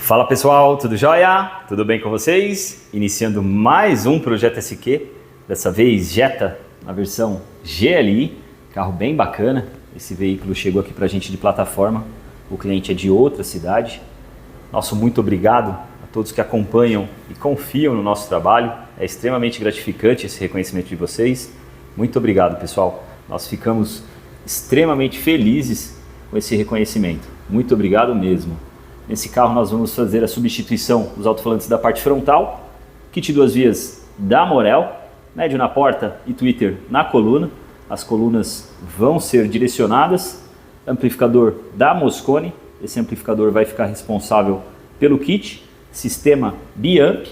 Fala pessoal, tudo jóia? Tudo bem com vocês? Iniciando mais um projeto SQ, dessa vez Jetta, na versão GLI, carro bem bacana. Esse veículo chegou aqui pra gente de plataforma, o cliente é de outra cidade. Nosso muito obrigado a todos que acompanham e confiam no nosso trabalho, é extremamente gratificante esse reconhecimento de vocês. Muito obrigado pessoal, nós ficamos extremamente felizes com esse reconhecimento, muito obrigado mesmo. Nesse carro nós vamos fazer a substituição dos alto-falantes da parte frontal, kit duas vias da Morel, médio na porta e tweeter na coluna. As colunas vão ser direcionadas, amplificador da Moscone, esse amplificador vai ficar responsável pelo kit, sistema Biamp,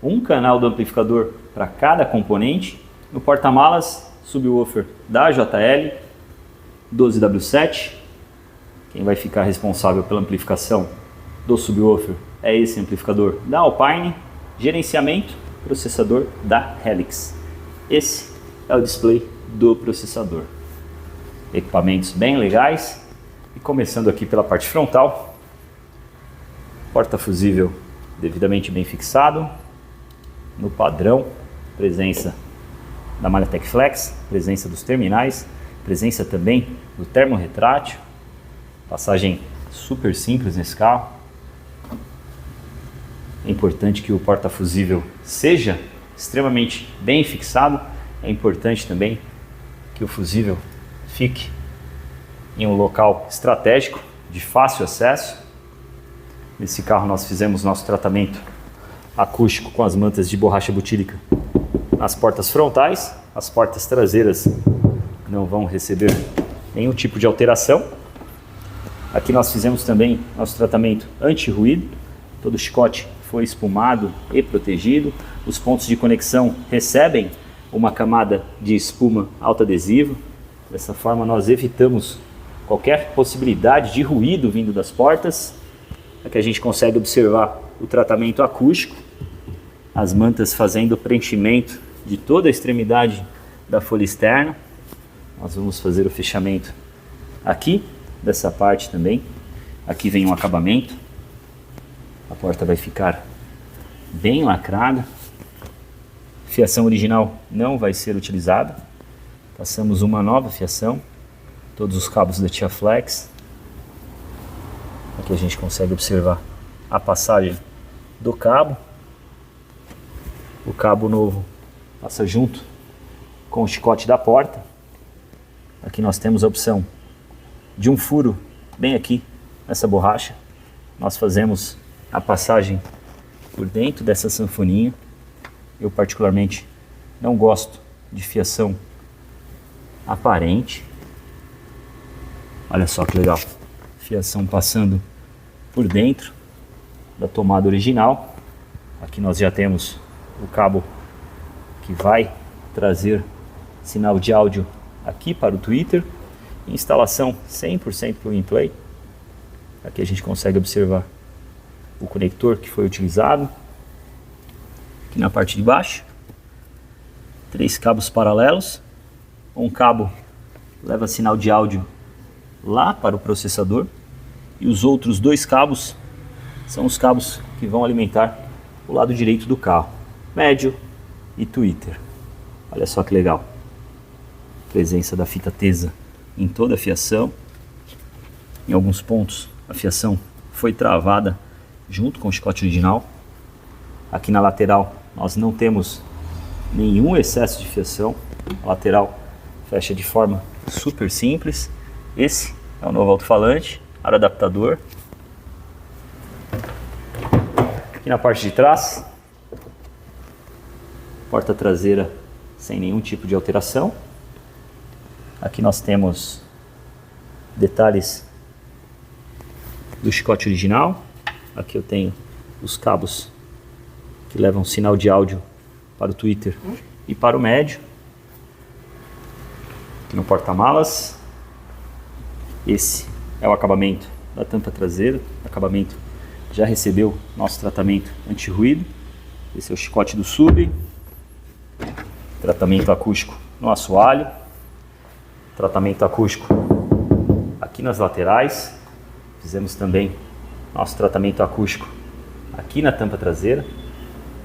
um canal do amplificador para cada componente. No porta-malas, subwoofer da JL, 12W7, quem vai ficar responsável pela amplificação do subwoofer é esse amplificador da Alpine, gerenciamento, processador da Helix. Esse é o display do processador. Equipamentos bem legais. E começando aqui pela parte frontal, porta fusível devidamente bem fixado, no padrão, presença da malha Tecflex, presença dos terminais, presença também do termorretrátil, passagem super simples nesse carro. É importante que o porta fusível seja extremamente bem fixado, é importante também que o fusível fique em um local estratégico, de fácil acesso. Nesse carro nós fizemos nosso tratamento acústico com as mantas de borracha butílica nas portas frontais, as portas traseiras não vão receber nenhum tipo de alteração. Aqui nós fizemos também nosso tratamento anti-ruído, todo o chicote foi espumado e protegido, os pontos de conexão recebem uma camada de espuma autoadesiva. Dessa forma nós evitamos qualquer possibilidade de ruído vindo das portas. Aqui a gente consegue observar o tratamento acústico, as mantas fazendo o preenchimento de toda a extremidade da folha externa. Nós vamos fazer o fechamento aqui dessa parte também. Aqui vem um acabamento, a porta vai ficar bem lacrada, fiação original não vai ser utilizada, passamos uma nova fiação, todos os cabos da Tiaflex. Aqui a gente consegue observar a passagem do cabo, o cabo novo passa junto com o chicote da porta. Aqui nós temos a opção de um furo bem aqui nessa borracha, nós fazemos a passagem por dentro dessa sanfoninha. Eu particularmente não gosto de fiação aparente. Olha só que legal, fiação passando por dentro da tomada original. Aqui nós já temos o cabo que vai trazer sinal de áudio aqui para o tweeter. Instalação 100% plug and play. Aqui a gente consegue observar o conector que foi utilizado. Aqui na parte de baixo, 3 cabos paralelos. Um cabo leva sinal de áudio lá para o processador e os outros 2 cabos são os cabos que vão alimentar o lado direito do carro, médio e tweeter. Olha só que legal, presença da fita tesa em toda a fiação. Em alguns pontos a fiação foi travada junto com o chicote original. Aqui na lateral nós não temos nenhum excesso de fiação, a lateral fecha de forma super simples. Esse é o novo alto-falante, aro adaptador. Aqui na parte de trás, porta traseira sem nenhum tipo de alteração. Aqui nós temos detalhes do chicote original. Aqui eu tenho os cabos que levam sinal de áudio para o tweeter e para o médio. Aqui no porta-malas, esse é o acabamento da tampa traseira. O acabamento já recebeu nosso tratamento anti-ruído. Esse é o chicote do sub, tratamento acústico no assoalho, tratamento acústico aqui nas laterais. Fizemos também nosso tratamento acústico aqui na tampa traseira,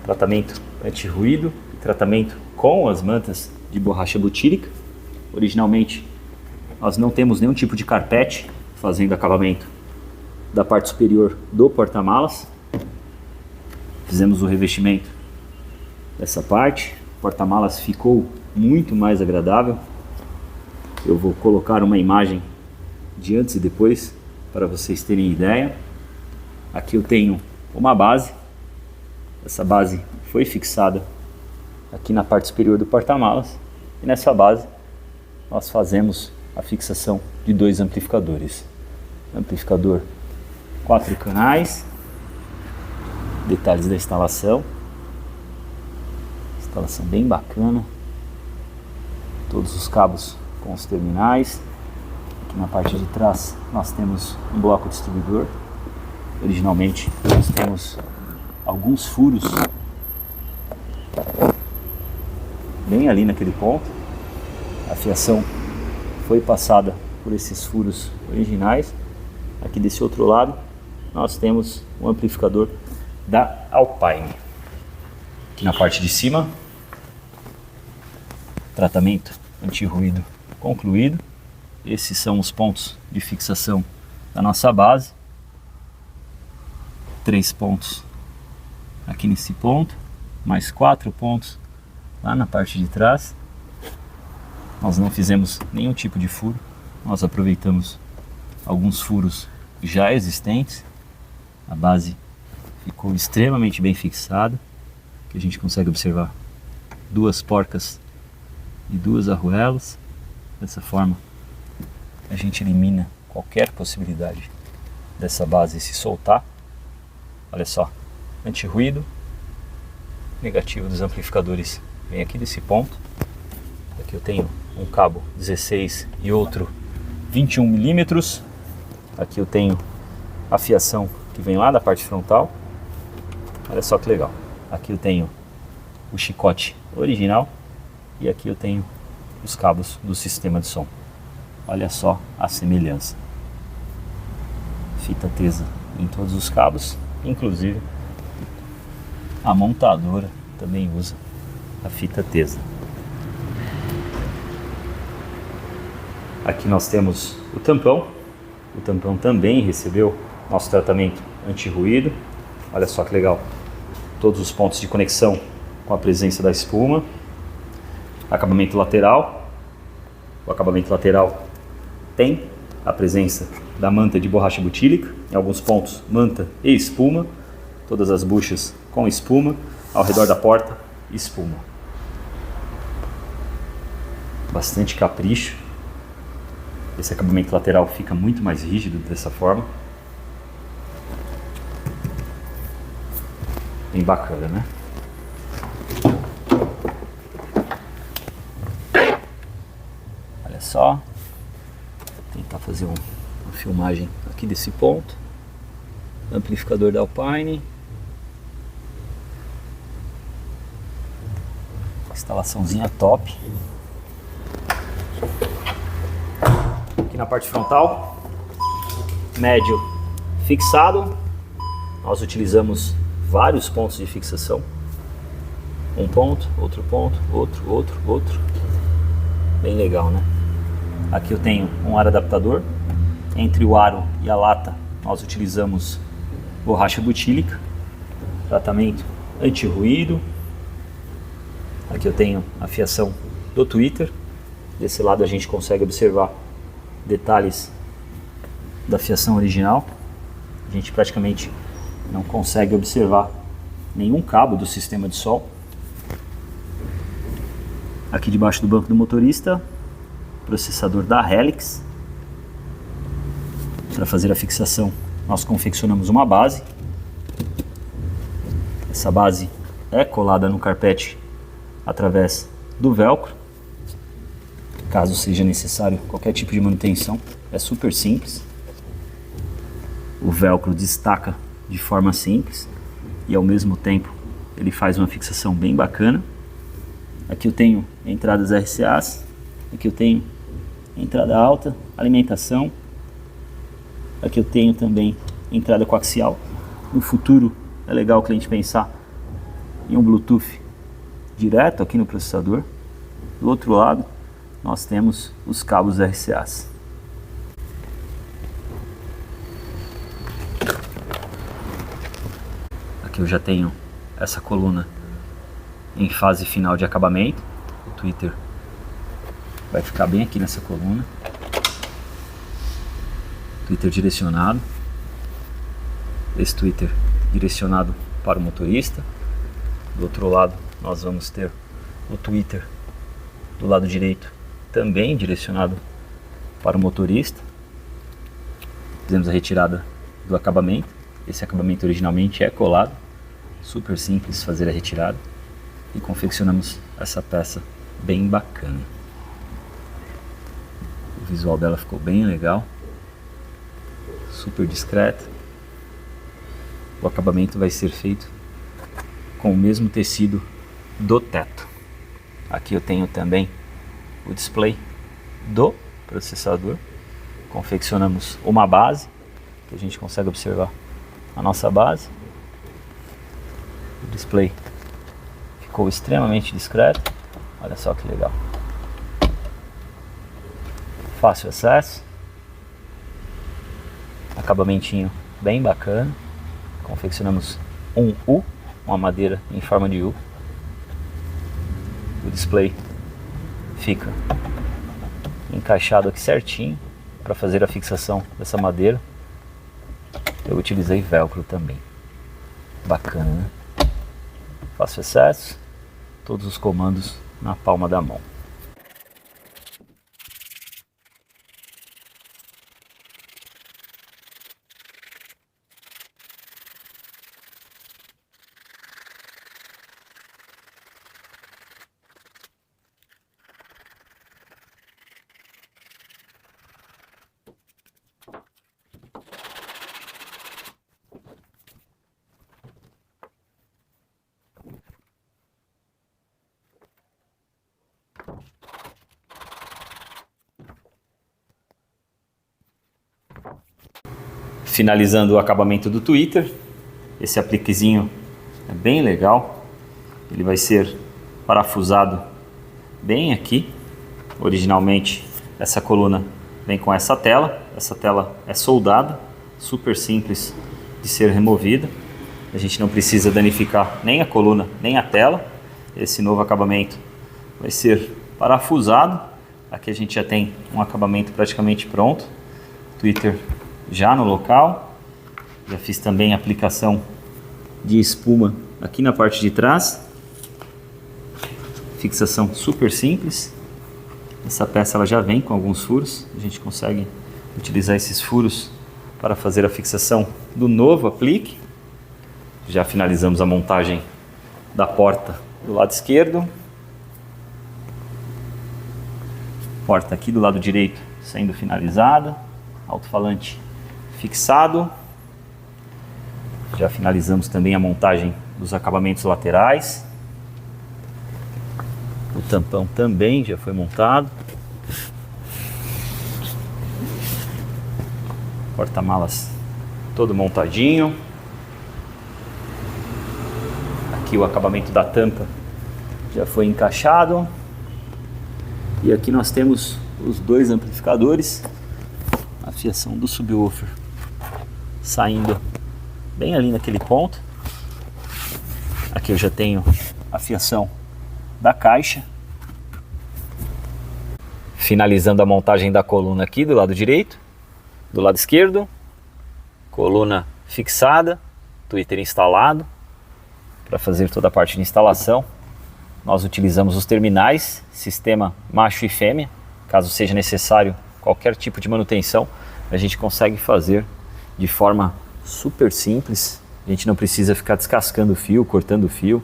tratamento anti-ruído e tratamento com as mantas de borracha butírica. Originalmente nós não temos nenhum tipo de carpete fazendo acabamento da parte superior do porta-malas. Fizemos o revestimento dessa parte, o porta-malas ficou muito mais agradável. Eu vou colocar uma imagem de antes e depois para vocês terem ideia. Aqui eu tenho uma base, essa base foi fixada aqui na parte superior do porta-malas e nessa base nós fazemos a fixação de 2 amplificadores. Amplificador 4 canais, detalhes da instalação bem bacana, todos os cabos com os terminais. Aqui na parte de trás nós temos um bloco distribuidor. Originalmente nós temos alguns furos bem ali naquele ponto. A fiação foi passada por esses furos originais. Aqui desse outro lado nós temos o amplificador da Alpine. Aqui na parte de cima, tratamento anti-ruído concluído. Esses são os pontos de fixação da nossa base. 3 pontos aqui nesse ponto, mais 4 pontos lá na parte de trás. Nós não fizemos nenhum tipo de furo, nós aproveitamos alguns furos já existentes. A base ficou extremamente bem fixada, que a gente consegue observar 2 porcas e 2 arruelas. Dessa forma a gente elimina qualquer possibilidade dessa base se soltar. Olha só, anti-ruído, negativo dos amplificadores vem aqui desse ponto. Aqui eu tenho um cabo 16 e outro 21 milímetros. Aqui eu tenho a fiação que vem lá da parte frontal. Olha só que legal. Aqui eu tenho o chicote original e aqui eu tenho os cabos do sistema de som. Olha só a semelhança. Fita tesa em todos os cabos, inclusive a montadora também usa a fita tesa. Aqui nós temos o tampão. O tampão também recebeu nosso tratamento anti-ruído. Olha só que legal. Todos os pontos de conexão com a presença da espuma. Acabamento lateral. O acabamento lateral tem a presença da manta de borracha butírica. Em alguns pontos, manta e espuma. Todas as buchas com espuma. Ao redor da porta, espuma. Bastante capricho. Esse acabamento lateral fica muito mais rígido dessa forma. Bem bacana, né? Olha só. Vou tentar fazer uma filmagem aqui desse ponto. Amplificador da Alpine. Instalaçãozinha top. Aqui na parte frontal, médio fixado. Nós utilizamos vários pontos de fixação. Um ponto, outro, outro. Bem legal, né? Aqui eu tenho um aro adaptador. Entre o aro e a lata, nós utilizamos borracha butírica. Tratamento anti-ruído. Aqui eu tenho a fiação do tweeter. Desse lado a gente consegue observar detalhes da fiação original. A gente praticamente não consegue observar nenhum cabo do sistema de som. Aqui debaixo do banco do motorista, processador da Helix. Para fazer a fixação, nós confeccionamos uma base. Essa base é colada no carpete através do velcro. Caso seja necessário qualquer tipo de manutenção, é super simples. O velcro destaca de forma simples e ao mesmo tempo ele faz uma fixação bem bacana. Aqui eu tenho entradas RCAs, aqui eu tenho entrada alta, alimentação. Aqui eu tenho também entrada coaxial. No futuro é legal o cliente pensar em um Bluetooth direto aqui no processador. Do outro lado, nós temos os cabos RCAs. Aqui eu já tenho essa coluna em fase final de acabamento. O tweeter vai ficar bem aqui nessa coluna. Tweeter direcionado. Esse tweeter direcionado para o motorista. Do outro lado nós vamos ter o tweeter do lado direito também direcionado para o motorista. Fizemos a retirada do acabamento. Esse acabamento originalmente é colado. Super simples fazer a retirada. E confeccionamos essa peça bem bacana. O visual dela ficou bem legal. Super discreta. O acabamento vai ser feito com o mesmo tecido do teto. Aqui eu tenho também o display do processador. Confeccionamos uma base, que a gente consegue observar a nossa base. O display ficou extremamente discreto. Olha só que legal. Fácil acesso. Acabamentinho bem bacana. Confeccionamos um U, uma madeira em forma de U. O display fica encaixado aqui certinho para fazer a fixação dessa madeira. Eu utilizei velcro também. Bacana, né? Fácil acesso, todos os comandos na palma da mão. Finalizando o acabamento do tweeter, esse apliquezinho é bem legal. Ele vai ser parafusado bem aqui. Originalmente essa coluna vem com essa tela é soldada, super simples de ser removida. A gente não precisa danificar nem a coluna nem a tela. Esse novo acabamento vai ser parafusado. Aqui a gente já tem um acabamento praticamente pronto. Tweeter já no local. Já fiz também a aplicação de espuma aqui na parte de trás. Fixação super simples. Essa peça ela já vem com alguns furos. A gente consegue utilizar esses furos para fazer a fixação do novo aplique. Já finalizamos a montagem da porta do lado esquerdo. Porta aqui do lado direito sendo finalizada. Alto-falante fixado. Já finalizamos também a montagem dos acabamentos laterais. O tampão também já foi montado. Porta-malas todo montadinho. Aqui o acabamento da tampa já foi encaixado. E aqui nós temos os dois amplificadores. A fiação do subwoofer saindo bem ali naquele ponto. Aqui eu já tenho a fiação da caixa. Finalizando a montagem da coluna aqui do lado direito. Do lado esquerdo, coluna fixada, tweeter instalado. Para fazer toda a parte de instalação, nós utilizamos os terminais, sistema macho e fêmea. Caso seja necessário qualquer tipo de manutenção, a gente consegue fazer de forma super simples. A gente não precisa ficar descascando o fio, cortando o fio.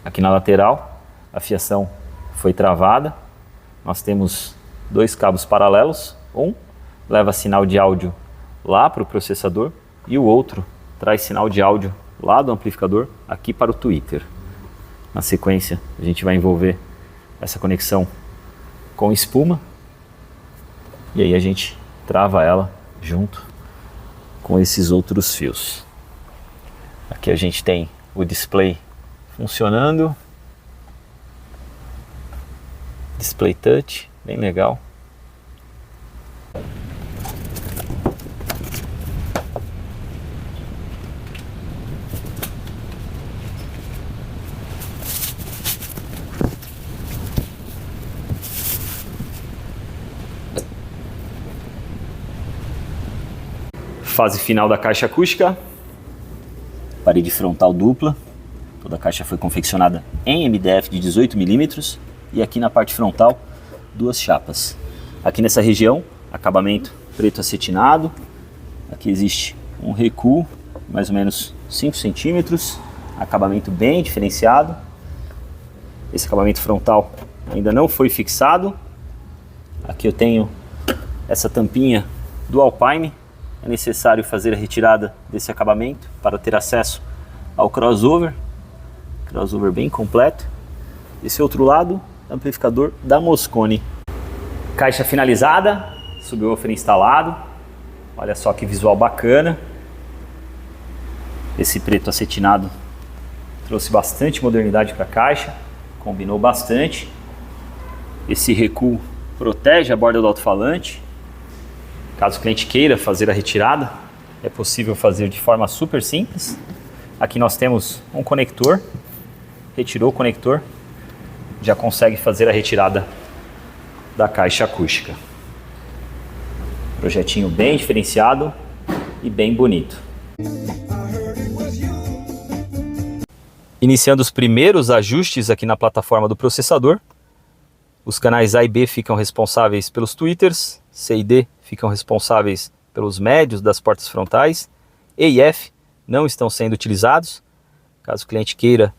Aqui na lateral, a fiação foi travada. Nós temos dois cabos paralelos. Um leva sinal de áudio lá para o processador e o outro traz sinal de áudio lá do amplificador aqui para o tweeter. Na sequência, a gente vai envolver essa conexão com espuma e aí a gente trava ela junto com esses outros fios. Aqui a gente tem o display funcionando. Display touch, bem legal. Fase final da caixa acústica. Parede frontal dupla. Toda a caixa foi confeccionada em MDF de 18 mm. E aqui na parte frontal, duas chapas. Aqui nessa região, acabamento preto acetinado. Aqui existe um recuo, mais ou menos 5 centímetros. Acabamento bem diferenciado. Esse acabamento frontal ainda não foi fixado. Aqui eu tenho essa tampinha do Alpine. É necessário fazer a retirada desse acabamento para ter acesso ao crossover. Crossover bem completo. Esse outro lado, amplificador da Moscone. Caixa finalizada, subwoofer instalado. Olha só que visual bacana. Esse preto acetinado trouxe bastante modernidade para a caixa. Combinou bastante. Esse recuo protege a borda do alto-falante. Caso o cliente queira fazer a retirada, é possível fazer de forma super simples. Aqui nós temos um conector. Retirou o conector, já consegue fazer a retirada da caixa acústica. Projetinho bem diferenciado e bem bonito. Iniciando os primeiros ajustes aqui na plataforma do processador. Os canais A e B ficam responsáveis pelos tweeters, C e D ficam responsáveis pelos médios das portas frontais. E e F não estão sendo utilizados. Caso o cliente queira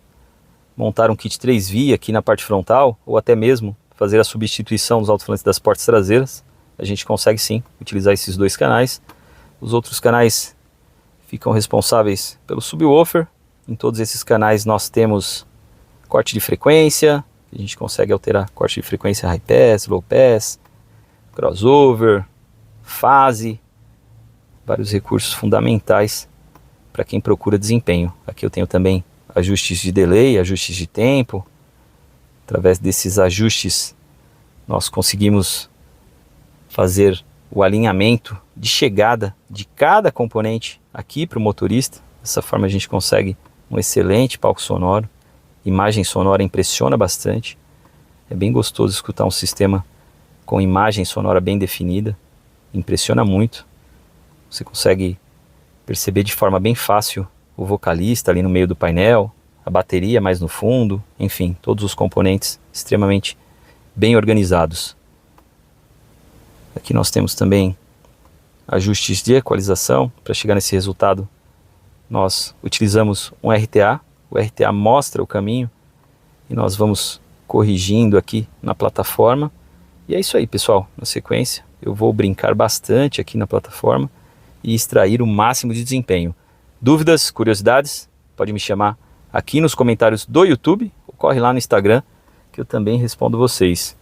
montar um kit 3 via aqui na parte frontal, ou até mesmo fazer a substituição dos alto-falantes das portas traseiras, a gente consegue sim utilizar esses dois canais. Os outros canais ficam responsáveis pelo subwoofer. Em todos esses canais nós temos corte de frequência, a gente consegue alterar corte de frequência high pass, low pass, crossover, fase, vários recursos fundamentais para quem procura desempenho. Aqui eu tenho também ajustes de delay, ajustes de tempo. Através desses ajustes nós conseguimos fazer o alinhamento de chegada de cada componente aqui para o motorista. Dessa forma a gente consegue um excelente palco sonoro. Imagem sonora impressiona bastante. É bem gostoso escutar um sistema com imagem sonora bem definida. Impressiona muito. Você consegue perceber de forma bem fácil o vocalista ali no meio do painel, a bateria mais no fundo, enfim, todos os componentes extremamente bem organizados. Aqui nós temos também ajustes de equalização. Para chegar nesse resultado, nós utilizamos um RTA. O RTA mostra o caminho e nós vamos corrigindo aqui na plataforma. E é isso aí, pessoal. Na sequência, eu vou brincar bastante aqui na plataforma e extrair o máximo de desempenho. Dúvidas, curiosidades, pode me chamar aqui nos comentários do YouTube ou corre lá no Instagram que eu também respondo vocês.